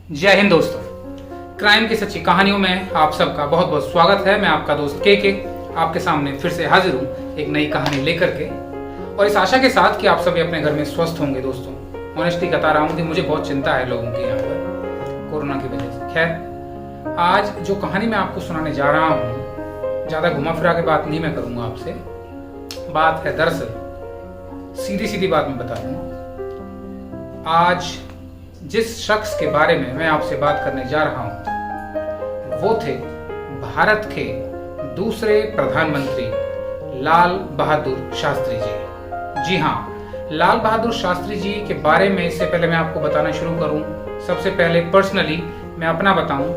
जय हिंद दोस्तों, क्राइम की सच्ची कहानियों में आप सबका बहुत बहुत स्वागत है। मैं आपका दोस्त के आपके सामने फिर से हाजिर हूँ एक नई कहानी लेकर के, और इस आशा के साथ कि आप सभी अपने घर में स्वस्थ होंगे। दोस्तों, ऑनेस्टली बता रहा हूँ कि मुझे बहुत चिंता है लोगों की यहाँ पर कोरोना की वजह से। खैर, आज जो कहानी मैं आपको सुनाने जा रहा हूँ, ज़्यादा घुमा फिरा के बात नहीं मैं करूँगा आपसे। बात है दरअसल सीधी सीधी बात मैं बता दूँ। आज जिस शख्स के बारे में मैं आपसे बात करने जा रहा हूं वो थे भारत के दूसरे प्रधानमंत्री लाल बहादुर शास्त्री जी। जी हाँ, लाल बहादुर शास्त्री जी के बारे में इससे पहले मैं आपको बताना शुरू करूं, सबसे पहले पर्सनली मैं अपना बताऊं,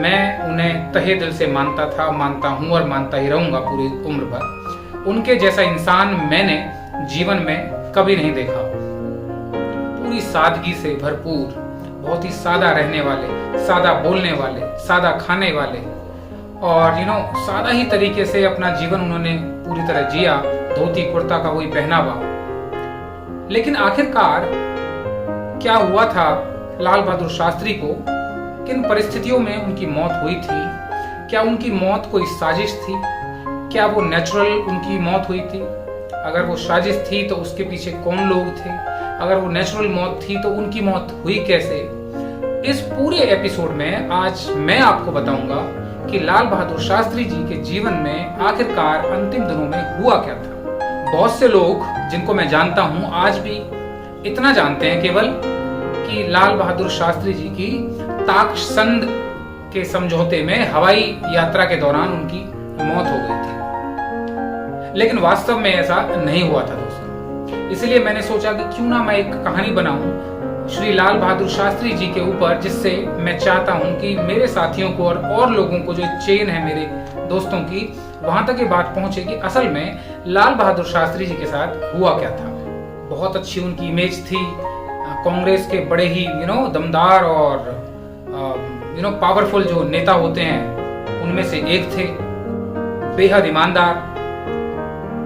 मैं उन्हें तहे दिल से मानता था, मानता हूं और मानता ही रहूंगा पूरी उम्र भर। उनके जैसा इंसान मैंने जीवन में कभी नहीं देखा। पूरी सादगी से भरपूर, बहुत ही सादा रहने वाले, सादा बोलने वाले, सादा खाने वाले, और सादा ही तरीके से अपना जीवन उन्होंने पूरी तरह जिया। धोती कुर्ता का वही पहनावा। लेकिन आखिरकार क्या हुआ था लाल बहादुर शास्त्री को? किन परिस्थितियों में उनकी मौत हुई थी? क्या उनकी मौत कोई साजिश थी? क्या वो नेचुरल उनकी मौत हुई थी? अगर वो साजिश थी तो उसके पीछे कौन लोग थे? अगर वो नेचुरल मौत थी तो उनकी मौत हुई कैसे? इस पूरे एपिसोड में आज मैं आपको बताऊंगा कि लाल बहादुर शास्त्री जी के जीवन में आखिरकार अंतिम दिनों में हुआ क्या था। बहुत से लोग जिनको मैं जानता हूं आज भी इतना जानते हैं केवल कि लाल बहादुर शास्त्री जी की ताशकंद के समझौते में हवाई यात्रा के दौरान उनकी मौत हो गई थी, लेकिन वास्तव में ऐसा नहीं हुआ था दोस्तों। इसलिए मैंने सोचा कि क्यों ना मैं एक कहानी बनाऊं श्री लाल बहादुर शास्त्री जी के ऊपर, जिससे मैं चाहता हूं कि मेरे साथियों को और लोगों को, जो चेन है मेरे दोस्तों की, वहां तक ये बात पहुंचे कि असल में लाल बहादुर शास्त्री जी के साथ हुआ क्या था। बहुत अच्छी उनकी इमेज थी, कांग्रेस के बड़े ही दमदार और पावरफुल जो नेता होते हैं उनमें से एक थे, बेहद ईमानदार।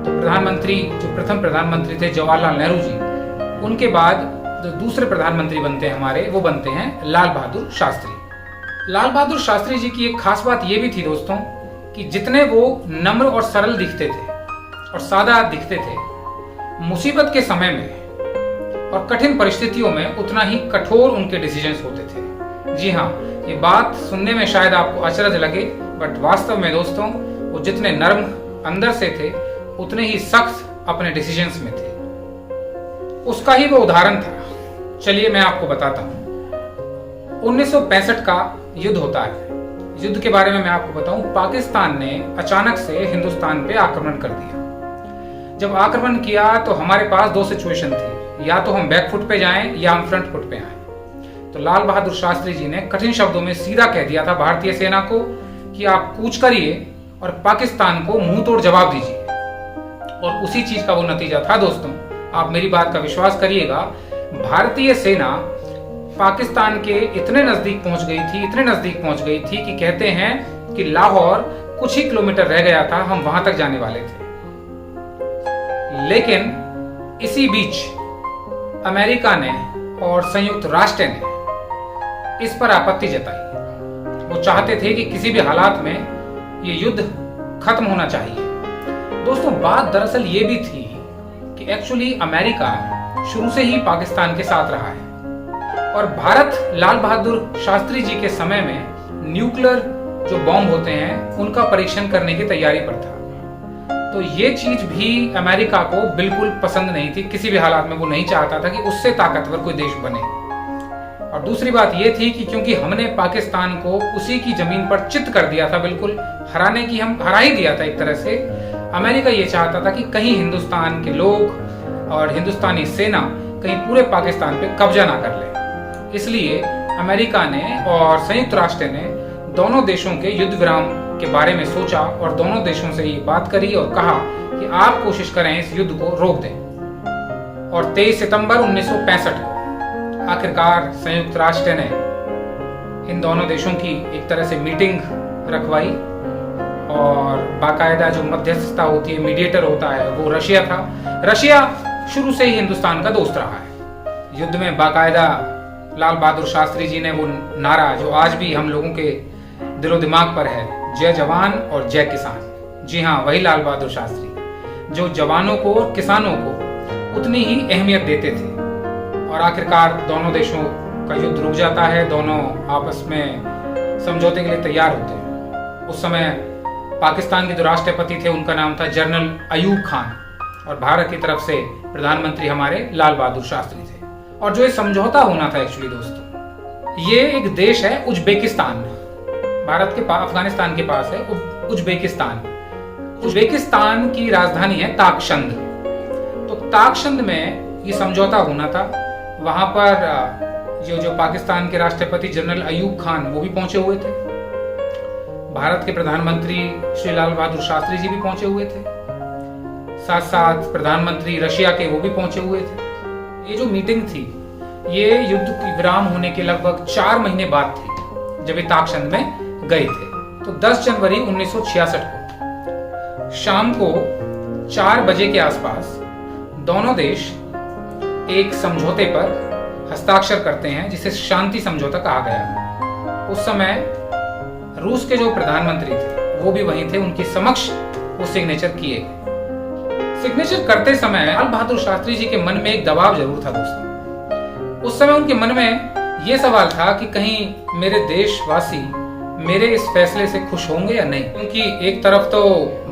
तो प्रधानमंत्री, जो प्रथम प्रधानमंत्री थे जवाहरलाल नेहरू जी, उनके बाद जो दूसरे प्रधानमंत्री बनते हैं हमारे, वो बनते हैं लाल बहादुर शास्त्री। लाल बहादुर शास्त्री जी की एक खास बात ये भी थी दोस्तों कि जितने वो नम्र और सरल दिखते थे और सादा दिखते थे, मुसीबत के समय में और कठिन परिस्थितियों में उतना ही कठोर उनके डिसीजंस होते थे। जी हाँ, ये बात सुनने में शायद आपको अचरज लगे, बट वास्तव में दोस्तों वो जितने नर्म अंदर से थे उतने ही सख्त अपने डिसीजंस में थे। उसका ही वो उदाहरण था। चलिए मैं आपको बताता हूं। 1965 का युद्ध होता है। युद्ध के बारे में मैं आपको बताऊं, पाकिस्तान ने अचानक से हिंदुस्तान पे आक्रमण कर दिया। जब आक्रमण किया तो हमारे पास दो सिचुएशन थी, या तो हम बैकफुट पे जाएं या हम फ्रंट फुट पे आएं। तो लाल बहादुर शास्त्री जी ने कठिन शब्दों में सीधा कह दिया था भारतीय सेना को कि आप कूच करिए और पाकिस्तान को मुंह तोड़ जवाब दीजिए। और उसी चीज का वो नतीजा था दोस्तों। आप मेरी बात का विश्वास करिएगा, भारतीय सेना पाकिस्तान के इतने नजदीक पहुंच गई थी कि कहते हैं कि लाहौर कुछ ही किलोमीटर रह गया था, हम वहां तक जाने वाले थे। लेकिन इसी बीच अमेरिका ने और संयुक्त राष्ट्र ने इस पर आपत्ति जताई। वो चाहते थे कि किसी भी हालात में ये युद्ध खत्म होना चाहिए। दोस्तों, बात दरअसल ये भी थी कि एक्चुअली अमेरिका शुरू से ही पाकिस्तान के साथ रहा है, और भारत लाल बहादुर शास्त्री जी के समय में न्यूक्लियर जो बॉम्ब होते हैं उनका परीक्षण करने की तैयारी पर था। तो ये चीज भी अमेरिका को बिल्कुल पसंद नहीं थी। किसी भी हालात में वो नहीं चाहता था कि उससे ताकतवर कोई देश बने। और दूसरी बात ये थी कि क्योंकि हमने पाकिस्तान को उसी की जमीन पर चित कर दिया था, बिल्कुल हरा ही दिया था एक तरह से। अमेरिका ये चाहता था कि कहीं हिंदुस्तान के लोग और हिंदुस्तानी सेना कहीं पूरे पाकिस्तान पे कब्जा ना कर ले। इसलिए अमेरिका ने और संयुक्त राष्ट्र ने दोनों देशों के युद्ध विराम के बारे में सोचा और दोनों देशों से ये बात करी और कहा कि आप कोशिश करें इस युद्ध को रोक दें। और 23 सितंबर 1965 को आखिरकार संयुक्त राष्ट्र ने इन दोनों देशों की एक तरह से मीटिंग रखवाई, और बाकायदा जो मध्यस्थता होती है, मीडिएटर होता है, वो रशिया था। रशिया शुरू से ही हिंदुस्तान का दोस्त रहा है। युद्ध में बाकायदा लाल बहादुर शास्त्री जी ने वो नारा जो आज भी हम लोगों के दिलो दिमाग पर है, जय जवान और जय किसान। जी हाँ, वही लाल बहादुर शास्त्री जो जवानों को और किसानों को उतनी ही अहमियत देते थे। और आखिरकार दोनों देशों का युद्ध रुक जाता है, दोनों आपस में समझौते के लिए तैयार होते हैं। उस समय पाकिस्तान के जो राष्ट्रपति थे उनका नाम था जनरल अयूब खान, और भारत की तरफ से प्रधानमंत्री हमारे लाल बहादुर शास्त्री थे। और जो ये समझौता होना था एक्चुअली दोस्तों, ये एक देश है उज्बेकिस्तान, भारत के अफगानिस्तान के पास है उज्बेकिस्तान। उज्बेकिस्तान की राजधानी है ताकशंद। तो ताकशंद में ये समझौता होना था। वहां पर जो पाकिस्तान के राष्ट्रपति जनरल अयूब खान वो भी पहुंचे हुए थे, भारत के प्रधानमंत्री श्री लाल बहादुर शास्त्री जी भी पहुंचे हुए थे, साथ साथ प्रधानमंत्री रशिया के वो भी पहुंचे हुए थे। ये जो मीटिंग थी ये युद्ध की विराम होने के लगभग 4 महीने बाद थी, जब ये ताकशंद में गए थे। तो 10 जनवरी 1966 को शाम को 4 बजे के आसपास दोनों देश एक समझौते पर हस्ताक्षर करते हैं, जिसे शांति समझौता कहा गया। उस समय रूस के जो प्रधानमंत्री थे वो भी वहीं थे, उनके समक्ष वो सिग्नेचर किए। सिग्नेचर करते समय लाल बहादुर शास्त्री जी के मन में एक दबाव जरूर था दोस्तों। उस समय उनके मन में ये सवाल था कि कहीं मेरे देशवासी मेरे इस फैसले से खुश होंगे या नहीं, क्योंकि एक तरफ तो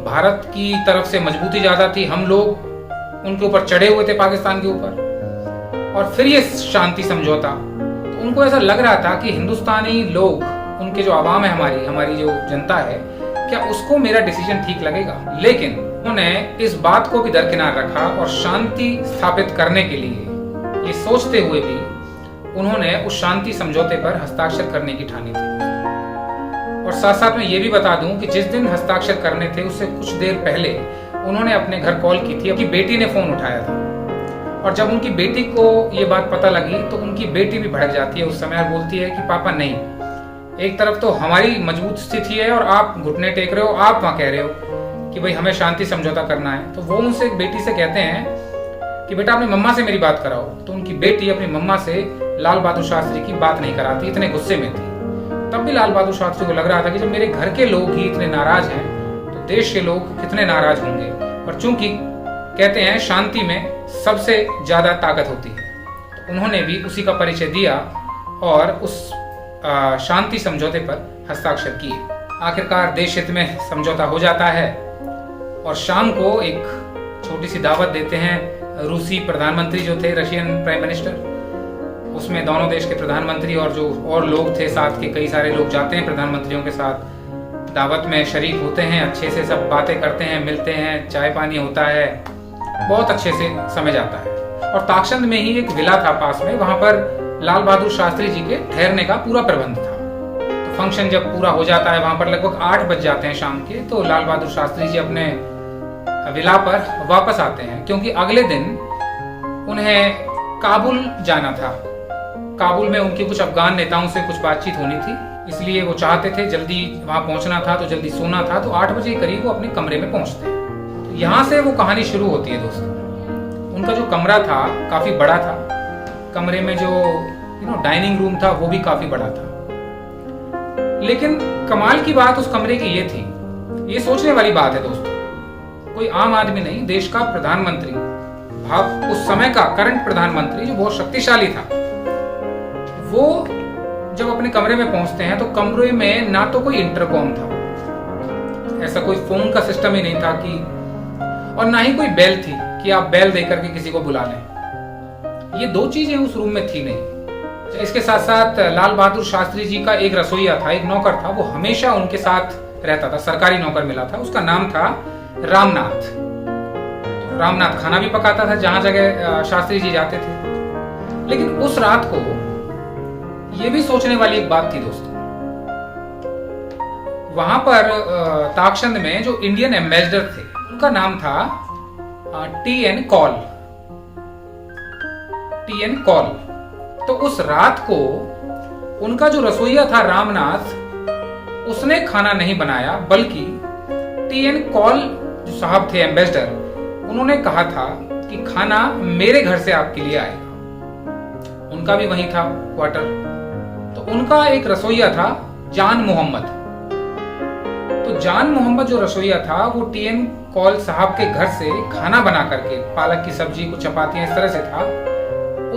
भारत की तरफ से मजबूती ज्यादा थी, हम लोग उनके ऊपर चढ़े हुए थे पाकिस्तान के ऊपर, और फिर ये शांति समझौता। तो उनको ऐसा लग रहा था कि हिंदुस्तानी लोग, उनके जो आवाम है, हमारी जो जनता है, क्या उसको मेरा डिसीजन ठीक लगेगा। लेकिन उन्होंने इस बात को भी दरकिनार रखा और शांति स्थापित करने के लिए ये सोचते हुए भी उन्होंने उस शांति समझौते पर हस्ताक्षर करने की ठानी थी। और साथ साथ मैं ये भी बता दूं कि जिस दिन हस्ताक्षर करने थे उससे कुछ देर पहले उन्होंने अपने घर कॉल की थी, उनकी बेटी ने फोन उठाया था। और जब उनकी बेटी को ये बात पता लगी तो उनकी बेटी भी भड़क जाती है उस समय और बोलती है कि पापा नहीं, एक तरफ तो हमारी मजबूत स्थिति है और आप घुटने टेक रहे हो, आप वहां कह रहे हो कि भाई हमें शांति समझौता करना है। तो वो उनसे बेटी से कहते हैं कि बेटा अपनी मम्मा से मेरी बात कराओ। तो उनकी बेटी अपनी मम्मा से लाल बहादुर शास्त्री की बात नहीं कराती, इतने गुस्से में थी। तब भी लाल बहादुर शास्त्री को लग रहा था कि जब मेरे घर के लोग ही इतने नाराज हैं तो देश के लोग कितने नाराज होंगे। और चूंकि कहते हैं शांति में सबसे ज्यादा ताकत होती है, तो उन्होंने भी उसी का परिचय दिया और उस शांति समझौते पर हस्ताक्षर किए। आखिरकार देश हित में समझौता हो जाता है और शाम को एक छोटी सी दावत देते हैं रूसी प्रधानमंत्री जो थे, रशियन प्राइम मिनिस्टर। उसमें दोनों देश के प्रधानमंत्री और जो और लोग थे साथ के, कई सारे लोग जाते हैं प्रधानमंत्रियों के साथ, दावत में शरीक होते हैं, अच्छे से सब बातें करते हैं, मिलते हैं, चाय पानी होता है, बहुत अच्छे से समय जाता है। और ताकशंद में ही एक विला था पास में, वहां पर लाल बहादुर शास्त्री जी के ठहरने का पूरा प्रबंध था। तो फंक्शन जब पूरा हो जाता है, वहां पर लगभग 8 बज जाते हैं शाम के, तो लाल बहादुर शास्त्री जी अपने विला पर वापस आते हैं, क्योंकि अगले दिन उन्हें काबुल जाना था। काबुल में उनके कुछ अफगान नेताओं से कुछ बातचीत होनी थी, इसलिए वो चाहते थे जल्दी वहां पहुंचना था, तो जल्दी सोना था। तो 8 बजे करीब वो अपने कमरे में पहुंचते हैं। तो यहाँ से वो कहानी शुरू होती है दोस्तों। उनका जो कमरा था काफी बड़ा था, कमरे में जो डाइनिंग रूम था वो भी काफी बड़ा था। लेकिन कमाल की बात उस कमरे की ये थी, ये सोचने वाली बात है दोस्तों, कोई आम आदमी नहीं, देश का प्रधानमंत्री, भाव उस समय का करंट प्रधानमंत्री जो बहुत शक्तिशाली था, वो जब अपने कमरे में पहुंचते हैं तो कमरे में ना तो कोई इंटरकॉम था, ऐसा कोई फोन का सिस्टम ही नहीं था कि, और ना ही कोई बेल थी कि आप बेल देकर के किसी को बुला लें। ये 2 चीजें उस रूम में थी नहीं। इसके साथ साथ लाल बहादुर शास्त्री जी का एक रसोईया था, एक नौकर था, वो हमेशा उनके साथ रहता था, सरकारी नौकर मिला था, उसका नाम था रामनाथ। तो रामनाथ खाना भी पकाता था जहां जगह शास्त्री जी जाते थे। लेकिन उस रात को ये भी सोचने वाली एक बात थी दोस्तों, वहां पर ताकशंद में जो इंडियन एम्बेसडर थे उनका नाम था टी.एन. कॉल। तो उस रात को उनका जो रसोईया था रामनाथ, उसने खाना नहीं बनाया, बल्कि टी.एन. कॉल जो साहब थे एम्बेसडर, उन्होंने कहा था कि खाना मेरे घर से आपके लिए आएगा। उनका उनका भी वहीं था क्वार्टर। तो उनका एक रसोइया था जान मोहम्मद। तो जान मोहम्मद जो रसोइया था वो टीएन कौल साहब के घर से खाना बना करके, पालक की सब्जी, कुछ चपातियां इस तरह से था,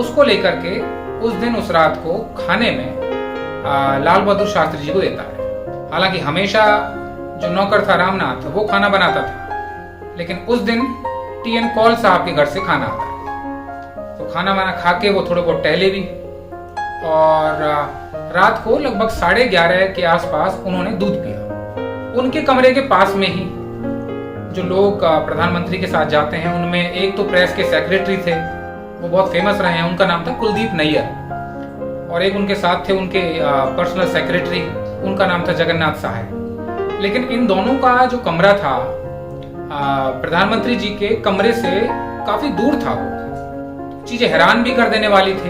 उसको लेकर के उस दिन उस रात को खाने में लाल बहादुर शास्त्री जी को देता है। हालांकि हमेशा जो नौकर था रामनाथ वो खाना बनाता था, लेकिन उस दिन टीएन कौल साहब के घर से खाना आता है। तो खाना वाना खा के वो थोड़े बहुत टहले भी, और रात को लगभग 11:30 के आसपास उन्होंने दूध पिया। उनके कमरे के पास में ही जो लोग प्रधानमंत्री के साथ जाते हैं उनमें एक तो प्रेस के सेक्रेटरी थे, वो बहुत फेमस रहे हैं, उनका नाम था कुलदीप नैयर, और एक उनके साथ थे उनके पर्सनल सेक्रेटरी, उनका नाम था जगन्नाथ साहब। लेकिन इन दोनों का जो कमरा था प्रधानमंत्री जी के कमरे से काफी दूर था। वो चीजें हैरान भी कर देने वाली थे।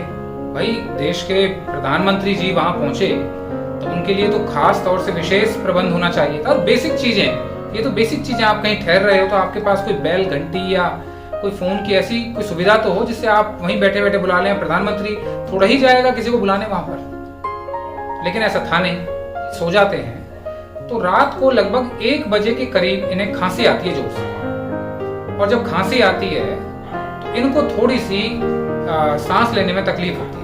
भाई, देश के प्रधानमंत्री जी वहां पहुंचे तो उनके लिए तो खास तौर से विशेष प्रबंध होना चाहिए था। और बेसिक चीजें, ये तो बेसिक चीजें, आप कहीं ठहर रहे हो तो आपके पास कोई बेल, घंटी या कोई फोन की ऐसी कोई सुविधा तो हो जिससे आप वहीं बैठे बैठे बुला लें। प्रधानमंत्री थोड़ा ही जाएगा किसी को बुलाने वहां पर, लेकिन ऐसा था नहीं, सो जाते हैं। तो रात को लगभग 1 बजे के करीब इन्हें खांसी आती है जोर से, और जब खांसी आती है तो इनको थोड़ी सी सांस लेने में तकलीफ होती है।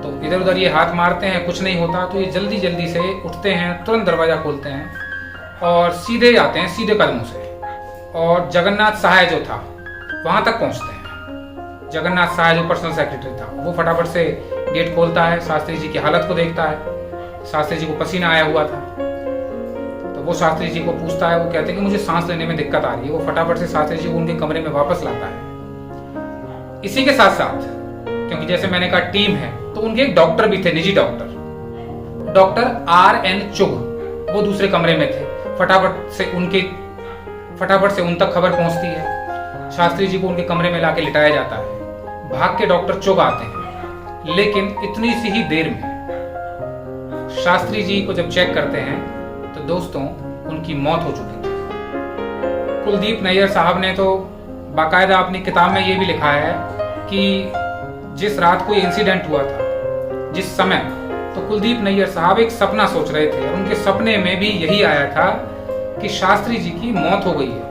तो इधर उधर ये हाथ मारते हैं, कुछ नहीं होता, तो ये जल्दी जल्दी से उठते हैं, तुरंत दरवाजा खोलते हैं और सीधे जाते हैं, सीधे कदमों से, और जगन्नाथ सहाय जो था वहां तक पहुंचते हैं। जगन्नाथ सहाय जो पर्सनल सेक्रेटरी था वो फटाफट से गेट खोलता है, शास्त्री जी की हालत को देखता है। शास्त्री जी को पसीना आया हुआ था, तो वो शास्त्री जी को पूछता है, वो कहते हैं कि मुझे सांस लेने में दिक्कत आ रही है। वो फटाफट से शास्त्री जी को उनके कमरे में वापस लाता है। इसी के साथ साथ, क्योंकि जैसे मैंने कहा टीम है, तो उनके एक डॉक्टर भी थे, निजी डॉक्टर RN चुग, वो दूसरे कमरे में थे। फटाफट से उन तक खबर पहुंचती है। शास्त्री जी को उनके कमरे में लाके लिटाया जाता है। भाग के डॉक्टर चुग आते हैं, लेकिन इतनी सी ही देर में शास्त्री जी को जब चेक करते हैं तो दोस्तों उनकी मौत हो चुकी थी। कुलदीप नैयर साहब ने तो बाकायदा अपनी किताब में ये भी लिखा है कि जिस रात को ये इंसिडेंट हुआ था, जिस समय, तो कुलदीप नैयर साहब एक सपना सोच रहे थे, और उनके सपने में भी यही आया था कि शास्त्री जी की मौत हो गई है।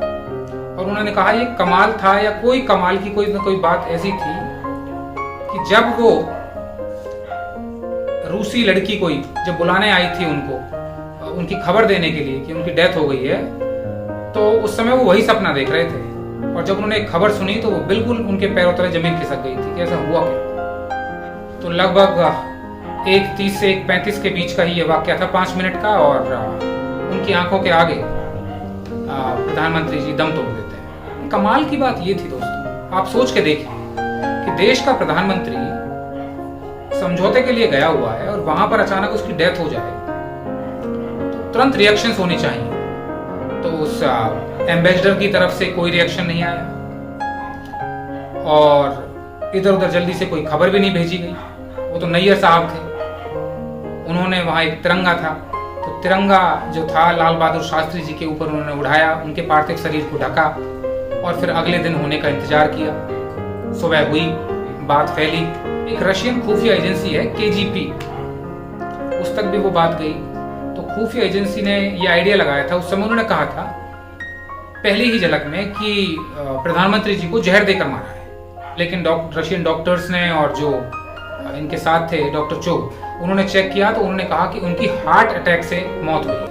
और उन्होंने कहा ये कमाल था, या कोई कमाल की कोई ना कोई बात ऐसी थी कि जब वो रूसी लड़की कोई जब बुलाने आई थी उनको, उनकी खबर देने के लिए कि उनकी डेथ हो गई है, तो उस समय वो वही सपना देख रहे थे। और जब उन्होंने एक खबर सुनी तो वो बिल्कुल उनके पैरों तले जमीन खिसक गई थी कि ऐसा हुआ क्या। तो लगभग 1:30 से 1:35 के बीच का ही ये वाक्य था, 5 मिनट का, और उनकी आंखों के आगे प्रधानमंत्री जी दम तोड़ देते हैं। कमाल की बात ये थी दोस्तों, आप सोच के देखिए कि देश का प्रधानमंत्री समझौते के लिए गया हुआ है और वहां पर अचानक उसकी डेथ हो जाए तो तुरंत रिएक्शंस होनी चाहिए। तो उस एम्बेसडर की तरफ से कोई रिएक्शन नहीं आया, और इधर उधर जल्दी से कोई खबर भी नहीं भेजी गई। वो तो नैयर साहब थे, उन्होंने वहां एक तिरंगा था, तो तिरंगा जो था लाल बहादुर शास्त्री जी के ऊपर उन्होंने उड़ाया, उनके पार्थिव शरीर को ढका, और फिर अगले दिन होने का इंतजार किया। सुबह हुई, बात फैली, एक रशियन खुफिया एजेंसी है KGB, उस तक भी वो बात गई। तो खुफिया एजेंसी ने ये आइडिया लगाया था, उस समय उन्होंने कहा था पहली ही झलक में कि प्रधानमंत्री जी को जहर देकर मारा है। लेकिन रशियन डॉक्टर्स ने और जो इनके साथ थे डॉक्टर चोग, उन्होंने चेक किया तो उन्होंने कहा कि उनकी हार्ट अटैक से मौत हुई है।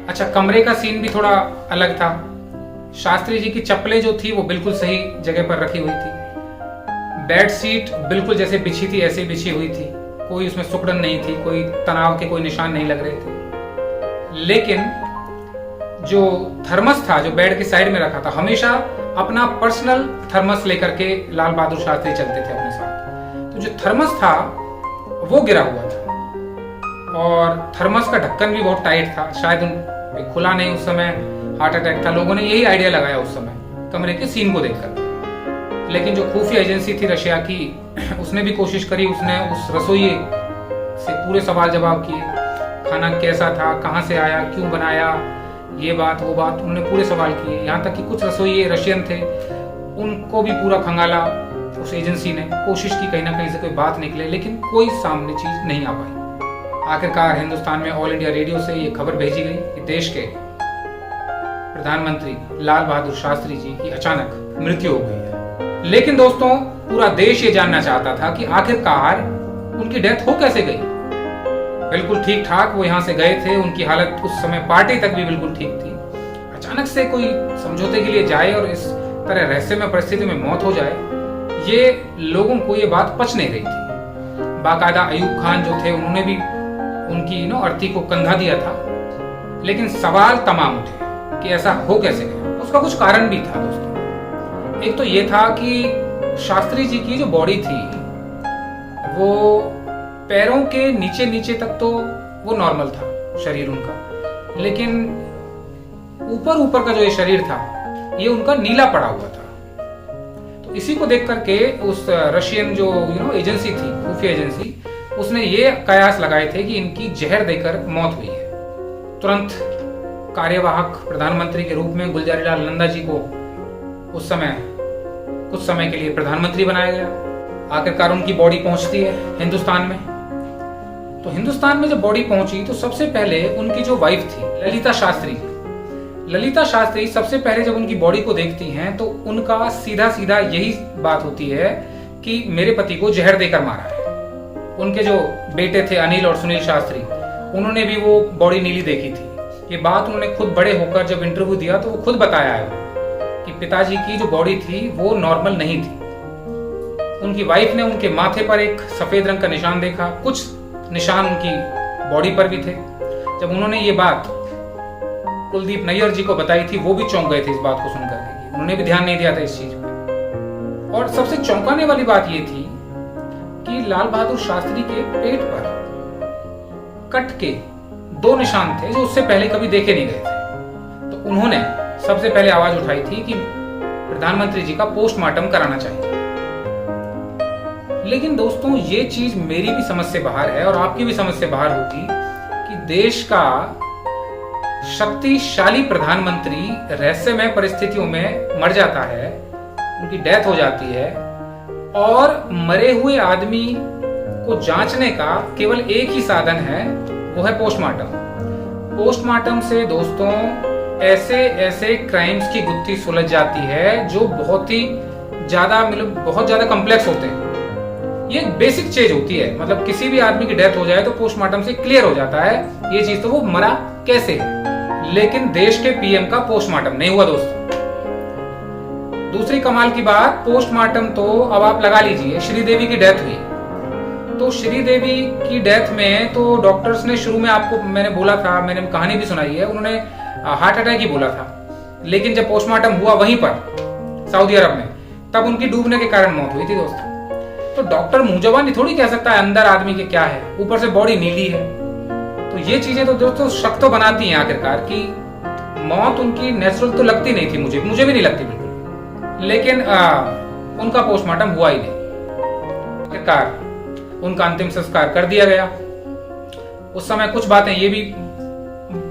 अच्छा, कमरे का सीन भी थोड़ा अलग था। शास्त्री जी की चप्पलें जो थी वो बिल्कुल सही जगह पर रखी हुई थी। बेड शीट बिल्कुल जैसे बिछी थी ऐसे बिछी हुई थी, कोई उसमें सुकड़न नहीं थी, कोई तनाव के कोई निशान नहीं लग रहे थे। लेकिन जो थर्मस था जो बेड के साइड में रखा था, हमेशा अपना पर्सनल थर्मस लेकर के लाल बहादुर शास्त्री चलते थे अपने साथ। तो जो थर्मस था वो गिरा हुआ था, और थर्मस का ढक्कन भी बहुत टाइट था, शायद उन खुला नहीं उस समय, हार्ट अटैक था। लोगों ने यही आइडिया लगाया उस समय कमरे के सीन को देखकर। लेकिन जो खुफिया एजेंसी थी रशिया की, उसने भी कोशिश करी, उसने उस रसोइये से पूरे सवाल जवाब किए, खाना कैसा था, कहाँ से आया, क्यों बनाया, ये बात वो बात, उन्होंने पूरे सवाल किए। यहाँ तक कि कुछ रसोइये रशियन थे, उनको भी पूरा खंगाला, उस एजेंसी ने कोशिश की कहीं ना कहीं से कोई बात निकले, लेकिन कोई सामने चीज नहीं आ पाई। आखिरकार हिंदुस्तान में ऑल इंडिया रेडियो से ये खबर भेजी गई कि देश के प्रधानमंत्री लाल बहादुर शास्त्री जी की अचानक मृत्यु हो गई है। लेकिन दोस्तों, पूरा देश ये जानना चाहता था कि आखिरकार उनकी डेथ हो कैसे गई। बिल्कुल ठीक ठाक वो यहाँ से गए थे, उनकी हालत उस समय पार्टी तक भी बिल्कुल ठीक थी। अचानक से कोई समझौते के लिए जाए और इस तरह रहस्यमय परिस्थिति में मौत हो जाए, ये लोगों को ये बात पच नहीं रही थी। बाकायदा अयूब खान जो थे उन्होंने भी उनकी अर्थी को कंधा दिया था, लेकिन सवाल तमाम उठे कि ऐसा हो कैसे गया। उसका कुछ कारण भी था दोस्तों। एक तो ये था कि शास्त्री जी की जो बॉडी थी वो पैरों के नीचे नीचे तक तो वो नॉर्मल था शरीर उनका, लेकिन ऊपर ऊपर का जो ये शरीर था ये उनका नीला पड़ा हुआ था। तो इसी को देख करके उस रशियन जो एजेंसी थी, खुफिया एजेंसी, उसने ये कयास लगाए थे कि इनकी जहर देकर मौत हुई है। तुरंत कार्यवाहक प्रधानमंत्री के रूप में गुलजारीलाल नंदा जी को उस समय कुछ समय के लिए प्रधानमंत्री बनाया गया। आखिरकार उनकी बॉडी पहुंचती है हिंदुस्तान में। तो हिंदुस्तान में जब बॉडी पहुंची तो सबसे पहले उनकी जो वाइफ थी ललिता शास्त्री सबसे पहले जब उनकी बॉडी को देखती हैं तो उनका सीधा सीधा यही बात होती है कि मेरे पति को जहर देकर मारा है। उनके जो बेटे थे अनिल और सुनील शास्त्री, उन्होंने भी वो बॉडी नीली देखी थी। ये बात उन्होंने खुद बड़े होकर जब इंटरव्यू दिया तो वो खुद बताया है कि पिताजी की जो बॉडी थी वो नॉर्मल नहीं थी। उनकी वाइफ ने उनके माथे पर एक सफेद रंग का निशान देखा, कुछ निशान उनकी बॉडी पर भी थे। जब उन्होंने ये बात कुलदीप नैयर जी को बताई थी, वो भी चौंक गए थे इस बात को सुनकर के। उन्होंने भी ध्यान नहीं दिया था इस चीज पे। और सबसे चौंकाने वाली बात ये थी कि लाल बहादुर शास्त्री के पेट पर कट के 2 निशान थे जो उससे पहले कभी देखे नहीं गए थे। तो उन्होंने सबसे पहले आवाज उठाई थी कि प्रधानमंत्री जी का पोस्टमार्टम कराना चाहिए। लेकिन दोस्तों, ये चीज मेरी भी समझ से बाहर है और आपकी भी समझ से बाहर होगी कि देश का शक्तिशाली प्रधानमंत्री रहस्यमय परिस्थितियों में मर जाता है, उनकी डेथ हो जाती है, और मरे हुए आदमी को जांचने का केवल एक ही साधन है, वो है पोस्टमार्टम। पोस्टमार्टम से दोस्तों ऐसे ऐसे क्राइम्स की गुत्थी सुलझ जाती है जो बहुत ज्यादा कॉम्प्लेक्स होते हैं। ये बेसिक चीज होती है, मतलब किसी भी आदमी की डेथ हो जाए तो पोस्टमार्टम से क्लियर हो जाता है ये चीज, तो वो मरा कैसे है। लेकिन देश के पीएम का पोस्टमार्टम नहीं हुआ दोस्तों। दूसरी कमाल की बात, पोस्टमार्टम तो अब आप लगा लीजिए, श्रीदेवी की डेथ हुई तो श्रीदेवी की डेथ में तो डॉक्टर्स ने शुरू में, आपको मैंने बोला था, मैंने कहानी भी सुनाई है, उन्होंने हार्ट अटैक ही बोला था। लेकिन जब पोस्टमार्टम हुआ वहीं पर सऊदी अरब में, तब उनकी डूबने के कारण मौत हुई थी दोस्तों। तो डॉक्टर मुंह जबानी थोड़ी कह सकता है अंदर आदमी के क्या है, ऊपर से बॉडी नीली है। तो ये चीजें तो दोस्तों शक तो बनाती हैं आखिरकार कि मौत उनकी नेचुरल तो लगती नहीं थी, मुझे भी नहीं लगती बिल्कुल। लेकिन उनका पोस्टमार्टम हुआ ही नहीं। आखिरकार उनका अंतिम संस्कार कर दिया गया। उस समय कुछ बातें ये भी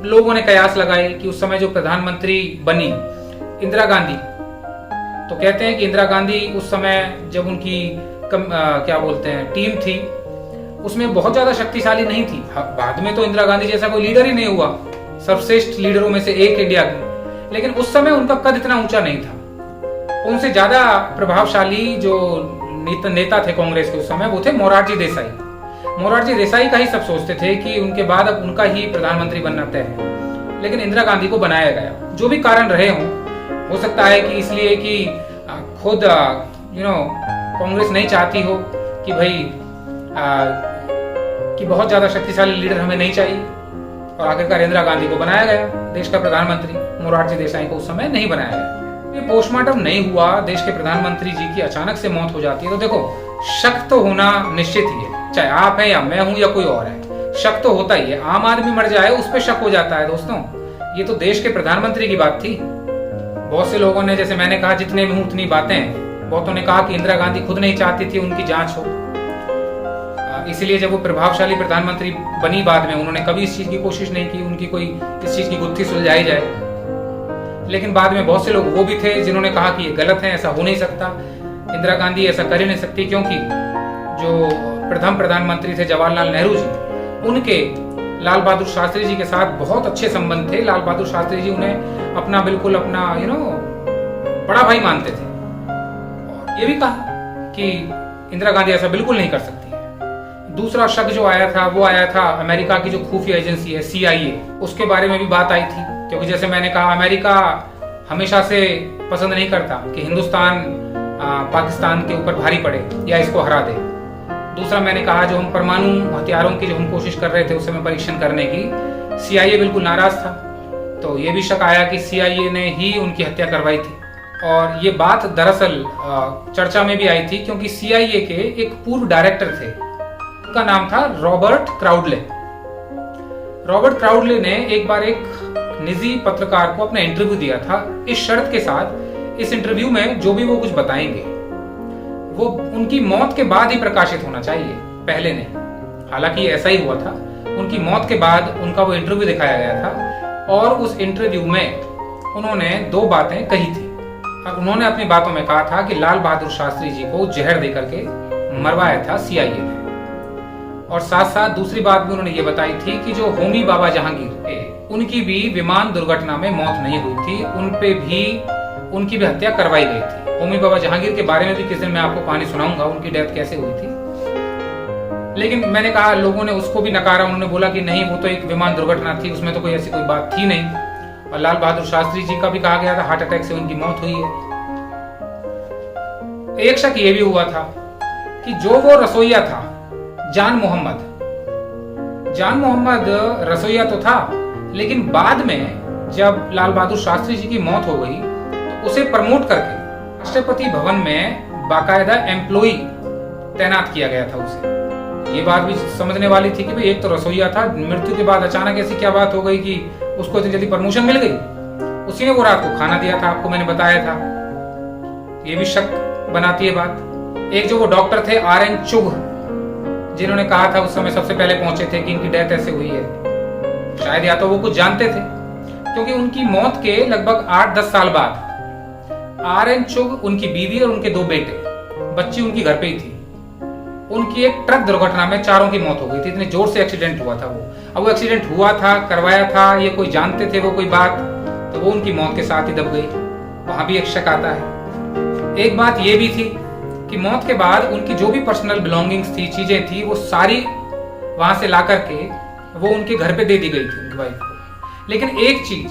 लोगों ने कयास लगाई कि उस समय जो प्रधानमंत्री बनी इंदिरा गांधी, तो कहते हैं कि इंदिरा गांधी उस समय जब उनकी टीम थी उसमें बहुत ज्यादा शक्तिशाली नहीं थी। बाद में तो इंदिरा गांधी जैसा कोई लीडर ही नहीं हुआ, सर्वश्रेष्ठ लीडरों में से एक इंडिया की, लेकिन उस समय उनका कद इतना ऊंचा नहीं था। उनसे ज्यादा प्रभावशाली जो नेता थे कांग्रेस के उस समय, वो थे मोरारजी देसाई का ही सब सोचते थे कि उनके बाद अब उनका ही प्रधानमंत्री बनना तय है। लेकिन इंदिरा गांधी को बनाया गया, जो भी कारण रहे हों, हो सकता है कि इसलिए कि खुद कांग्रेस नहीं चाहती हो कि भाई कि बहुत ज्यादा शक्तिशाली लीडर हमें नहीं चाहिए, और आखिरकार इंदिरा गांधी को बनाया गया देश का प्रधानमंत्री। मोरारजी देसाई को उस समय नहीं बनाया गया। ये पोस्टमार्टम नहीं हुआ, देश के प्रधानमंत्री जी की अचानक से मौत हो जाती है, तो देखो शक तो होना निश्चित ही है, चाहे आप हैं या मैं हूं या कोई और है, शक तो होता ही है। आम आदमी मर जाए उस पर शक हो जाता है दोस्तों। ये तो देश के प्रधानमंत्री की बात थी। बहुत से लोगों ने, जैसे मैंने कहा, जितने में उतनी बातें, बहुतों ने कहा कि इंदिरा गांधी खुद नहीं चाहती थी उनकी जांच हो, इसलिए जब वो प्रभावशाली प्रधानमंत्री बनी बाद में, उन्होंने कभी इस चीज की कोशिश नहीं की उनकी कोई इस चीज की गुत्थी सुलझाई जाए। लेकिन बाद में बहुत से लोग वो भी थे जिन्होंने कहा कि ये गलत है, ऐसा हो नहीं सकता। इंदिरा गांधी ऐसा कर ही नहीं सकती, क्योंकि जो प्रथम प्रधानमंत्री थे जवाहरलाल नेहरू जी, उनके लाल बहादुर शास्त्री जी के साथ बहुत अच्छे संबंध थे। लाल बहादुर शास्त्री जी उन्हें अपना बिल्कुल अपना बड़ा भाई मानते थे। और ये भी कहा कि इंदिरा गांधी ऐसा बिल्कुल नहीं कर सकती है। दूसरा शक जो आया था वो आया था अमेरिका की जो खुफिया एजेंसी है CIA, उसके बारे में भी बात आई थी। क्योंकि जैसे मैंने कहा, अमेरिका हमेशा से पसंद नहीं करता कि हिंदुस्तान पाकिस्तान के ऊपर भारी पड़े या इसको हरा दे। दूसरा मैंने कहा, जो हम परमाणु हथियारों की जो हम कोशिश कर रहे थे उस समय परीक्षण करने की, CIA बिल्कुल नाराज था। तो ये भी शक आया कि CIA ने ही उनकी हत्या करवाई थी। और ये बात दरअसल चर्चा में भी आई थी, क्योंकि CIA के एक पूर्व डायरेक्टर थे, उनका नाम था रॉबर्ट क्राउडले। रॉबर्ट क्राउडले ने एक बार एक निजी पत्रकार को अपना इंटरव्यू दिया था, इस शर्त के साथ, इस इंटरव्यू में जो भी वो कुछ बताएंगे वो उनकी मौत के बाद ही प्रकाशित होना चाहिए, पहले नहीं। हालांकि ऐसा ही हुआ था, उनकी मौत के बाद उनका वो इंटरव्यू दिखाया गया था और उस इंटरव्यू में उन्होंने 2 बातें कही थी। और उन्होंने अपनी बातों में कहा था कि लाल बहादुर शास्त्री जी को जहर देकर के मरवाया था CIA ने। और साथ साथ दूसरी बात भी उन्होंने ये बताई थी कि जो होमी बाबा जहांगीर थे, उनकी भी विमान दुर्घटना में मौत नहीं हुई थी, उनकी भी हत्या करवाई गई थी। होमी बाबा जहांगीर के बारे में भी किसी दिन मैं आपको कहानी सुनाऊंगा, उनकी डेथ कैसे हुई थी। लेकिन मैंने कहा, लोगों ने उसको भी नकारा। उन्होंने बोला कि नहीं, वो तो एक विमान दुर्घटना थी, उसमें तो कोई ऐसी कोई बात थी नहीं। और लाल बहादुर शास्त्री जी का भी कहा गया था हार्ट अटैक से उनकी मौत हुई है। एक शक ये भी हुआ था कि जो वो रसोइया था, जान मोहम्मद रसोइया तो था, लेकिन बाद में जब लाल बहादुर शास्त्री जी की मौत हो गई तो उसे प्रमोट करके राष्ट्रपति भवन में बाकायदा एम्प्लॉई तैनात किया गया था उसे। ये बात भी समझने वाली थी कि भाई एक तो रसोइया था, मृत्यु के बाद अचानक ऐसी क्या बात हो गई कि उसको इतनी जल्दी प्रमोशन मिल गई। उसी ने वो रात को खाना दिया था, आपको मैंने बताया था। ये भी शक बनाती है बात। एक जो वो डॉक्टर थे RN चुग, जिन्होंने कहा था उस समय सबसे पहले पहुंचे थे कि इनकी डेथ ऐसे हुई है, शायद या तो वो कुछ जानते थे, क्योंकि उनकी मौत के लगभग 8-10 साल बाद RN चुग, उनकी बीवी और उनके 2 बेटे, बच्ची उनकी घर पे ही थी, उनकी एक ट्रक दुर्घटना में चारों की मौत हो गई थी। इतने जोर से एक्सीडेंट हुआ था वो। अब वो एक्सीडेंट हुआ था, करवाया था, ये कोई जानते थे वो कोई बात, तो वो उनकी मौत के साथ ही दब गई। वहां भी एक शक आता है। एक बात ये भी थी कि मौत के बाद उनकी जो भी पर्सनल बिलोंगिंग्स थी, चीजें थी, वो सारी वहां से ला करके वो उनके घर पे दे दी गई थी उनकी वाइफ को। लेकिन एक चीज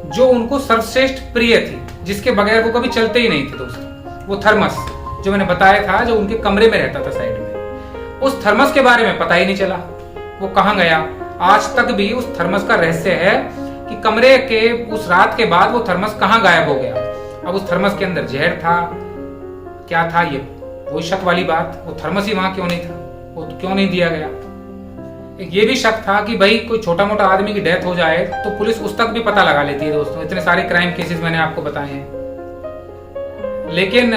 जो उनको सर्वश्रेष्ठ प्रिय थी, जिसके बगैर वो कभी चलते ही नहीं थे दोस्तों, वो थर्मस, जो मैंने बताया था, जो उनके कमरे में रहता था साइड में, उस थर्मस के बारे में पता ही नहीं चला वो कहां गया। आज तक भी उस थर्मस का रहस्य है कि कमरे के उस रात के बाद वो थर्मस कहां गायब हो गया। अब उस थर्मस के अंदर जहर था, क्या था, ये वही शक वाली बात। वो थर्मस ही वहां क्यों नहीं था, वो क्यों नहीं दिया गया। एक ये भी शक था कि भाई कोई छोटा मोटा आदमी की डेथ हो जाए तो पुलिस उस तक भी पता लगा लेती है दोस्तों। इतने सारे क्राइम केसेस मैंने आपको बताए हैं। लेकिन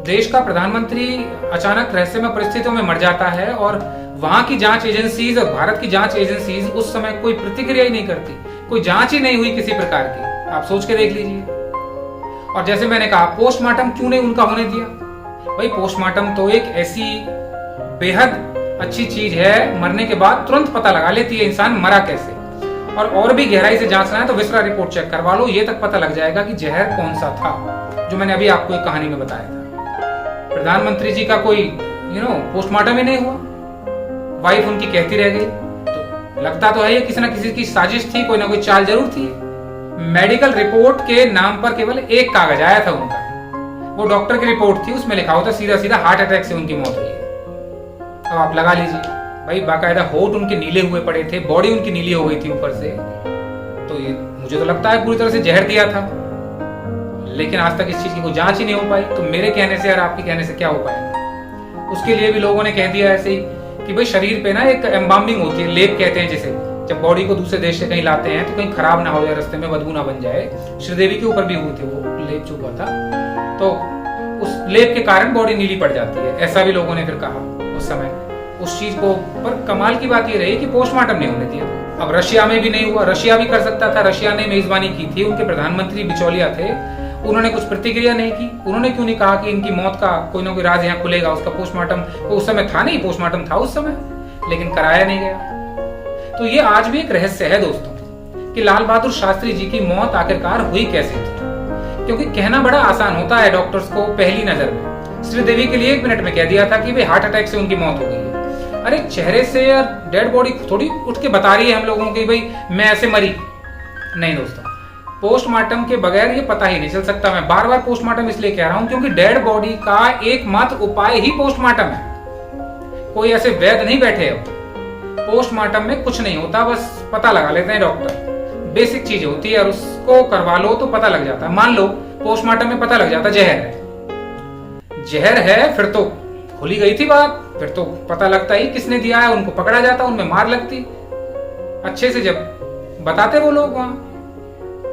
देश का प्रधानमंत्री अचानक रहस्यमय परिस्थितियों में मर जाता है और वहां की जांच एजेंसीज और भारत की जांच एजेंसीज उस समय कोई प्रतिक्रिया ही नहीं करती, कोई जांच ही नहीं हुई किसी प्रकार की। आप सोच के देख लीजिए। और जैसे मैंने कहा, पोस्टमार्टम क्यों नहीं उनका होने दिया। भाई पोस्टमार्टम तो एक ऐसी बेहद अच्छी चीज है, मरने के बाद तुरंत पता लगा लेती है इंसान मरा कैसे। और भी गहराई से जांचना है तो विसरा रिपोर्ट चेक करवा लो, ये तक पता लग जाएगा कि जहर कौन सा था, जो मैंने अभी आपको एक कहानी में बताया था। प्रधानमंत्री जी का कोई पोस्टमार्टम ही नहीं हुआ, वाइफ उनकी कहती रह गई, तो लगता तो है ये किसी ना किसी की साजिश थी, कोई ना कोई चाल जरूर थी। मेडिकल रिपोर्ट के नाम पर केवल एक कागज आया था उनका, वो डॉक्टर की रिपोर्ट थी, उसमें लिखा होता सीधा सीधा हार्ट अटैक से उनकी मौत हुई है। अब आप लगा लीजिए भाई, बाकायदा होठ उनके नीले हुए पड़े थे, बॉडी उनकी नीली हो गई थी ऊपर से, तो ये मुझे तो लगता है पूरी तरह से जहर दिया था। लेकिन आज तक इस चीज की कोई जांच ही नहीं हो पाई, तो मेरे कहने से और आपके कहने से क्या हो पाएगा। उसके लिए भी लोगों ने कह दिया ऐसे ही कि भाई शरीर पे ना एक एम्बामिंग होती है, लेप कहते हैं जिसे, जब बॉडी को दूसरे देश से कहीं लाते हैं तो कहीं खराब ना हो जाए, रास्ते में बदबू ना बन जाए। श्रीदेवी के ऊपर भी हुई थी वो लेप जो हुआ था, तो उस लेप के कारण बॉडी नीली पड़ जाती है, ऐसा भी लोगों ने फिर कहा उस समय उस चीज को। पर कमाल की बात ये रही कि पोस्टमार्टम नहीं होने दिया। अब रशिया में भी नहीं हुआ, रशिया भी कर सकता था, रशिया ने मेजबानी की थी, उनके प्रधानमंत्री बिचौलिया थे, उन्होंने कुछ प्रतिक्रिया नहीं की। उन्होंने क्यों नहीं कहा कि इनकी मौत का कोई ना कोई राज यहाँ खुलेगा, उसका पोस्टमार्टम, उस समय था नहीं, पोस्टमार्टम था उस समय, लेकिन कराया नहीं गया। तो ये आज भी एक रहस्य है दोस्तों कि लाल बहादुर शास्त्री जी की मौत आखिरकार हुई कैसे थी। क्योंकि कहना बड़ा आसान होता है डॉक्टर्स को पहली नजर में। श्रीदेवी के लिए 1 मिनट में कह दिया था कि भाई हार्ट अटैक से उनकी मौत हो गई है। अरे चेहरे से या डेड बॉडी थोड़ी उठ के बता रही है हम लोगों की भाई मैं ऐसे मरी। नहीं दोस्तों, पोस्टमार्टम के बगैर ये पता ही नहीं चल सकता। मैं बार बार पोस्टमार्टम इसलिए कह रहा हूं क्योंकि डेड बॉडी का एकमात्र उपाय ही पोस्टमार्टम है। कोई ऐसे वैद्य नहीं बैठे हो, पोस्टमार्टम में कुछ नहीं होता, बस पता लगा लेते हैं डॉक्टर। बेसिक चीज होती है और उसको करवा लो तो पता लग जाता है। मान लो पोस्टमार्टम में पता लग जाता जहर है, जहर है, फिर तो खुली गई थी बात, फिर तो पता लगता ही किसने दिया है, उनको पकड़ा जाता, उनमें मार लगती। अच्छे से जब बताते वो लोग वहां,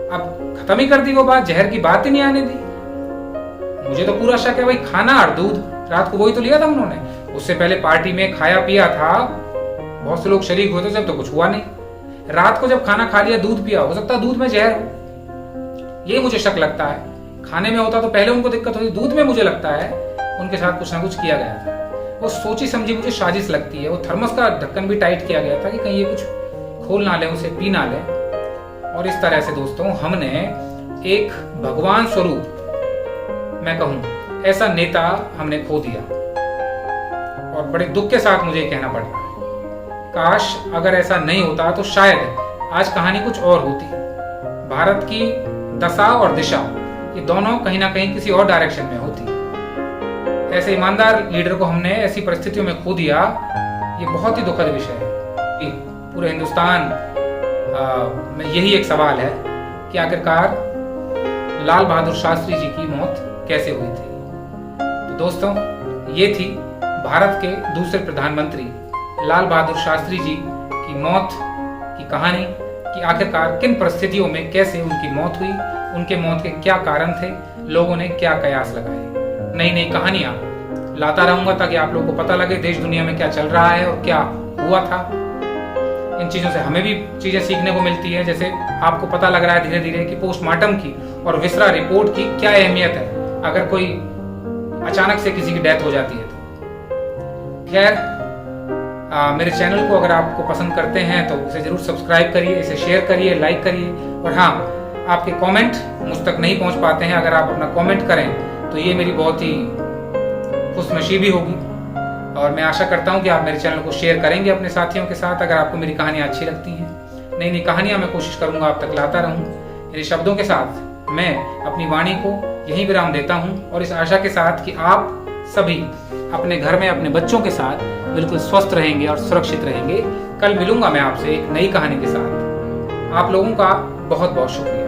अब खत्म ही कर दी वो बात, जहर की बात ही नहीं आने दी। मुझे तो पूरा शक है भाई खाना और दूध, रात को वही तो लिया था उन्होंने। उससे पहले पार्टी में खाया पिया था, बहुत से लोग शरीक हुए थे, जब तो कुछ हुआ नहीं। रात को जब खाना खा लिया, दूध पिया, हो सकता है दूध में जहर हो, ये मुझे शक लगता है। खाने में होता तो पहले उनको दिक्कत होती, दूध में मुझे लगता है उनके साथ कुछ ना कुछ किया गया था। वो सोची समझी मुझे साजिश लगती है। वो थर्मस का ढक्कन भी टाइट किया गया था कि कहीं ये कुछ खोल ना ले, उसे पी ना ले। और इस तरह से दोस्तों हमने एक भगवान स्वरूप, मैं कहूं ऐसा नेता हमने खो दिया। और बड़े दुख के साथ मुझे कहना पड़ रहा है, काश अगर ऐसा नहीं होता तो शायद आज कहानी कुछ और होती। भारत की दशा और दिशा ये दोनों कहीं ना कहीं किसी और डायरेक्शन में होती। ऐसे ईमानदार लीडर को हमने ऐसी परिस्थितियों में खो दिया, ये बहुत ही दुखद विषय है। पूरे हिंदुस्तान में यही एक सवाल है कि आखिरकार लाल बहादुर शास्त्री जी की मौत कैसे हुई थी। तो दोस्तों ये थी भारत के दूसरे प्रधानमंत्री लाल बहादुर शास्त्री जी की मौत की कहानी कि आखिरकार किन परिस्थितियों में कैसे उनकी मौत हुई, उनके मौत के क्या कारण थे, लोगों ने क्या कयास लगाए। नई नई कहानियां लाता रहूंगा ताकि आप लोगों को पता लगे देश दुनिया में क्या चल रहा है और क्या हुआ था। इन चीजों से हमें भी चीजें सीखने को मिलती है। जैसे आपको पता लग रहा है धीरे धीरे कि पोस्टमार्टम की और विसरा रिपोर्ट की क्या अहमियत है अगर कोई अचानक से किसी की डेथ हो जाती है तो। खैर मेरे चैनल को अगर आपको पसंद करते हैं तो इसे जरूर सब्सक्राइब करिए, इसे शेयर करिए, लाइक करिए। और हाँ, आपके कमेंट मुझ तक नहीं पहुंच पाते हैं, अगर आप अपना कमेंट करें तो ये मेरी बहुत ही खुशनसीबी होगी। और मैं आशा करता हूं कि आप मेरे चैनल को शेयर करेंगे अपने साथियों के साथ अगर आपको मेरी कहानियां अच्छी लगती हैं। नई नई कहानियां मैं कोशिश करूंगा आप तक लाता रहूं। इन शब्दों के साथ मैं अपनी वाणी को यहीं विराम देता हूं और इस आशा के साथ कि आप सभी अपने घर में अपने बच्चों के साथ बिल्कुल स्वस्थ रहेंगे और सुरक्षित रहेंगे। कल मिलूंगा मैं आपसे एक नई कहानी के साथ। आप लोगों का बहुत बहुत शुक्रिया।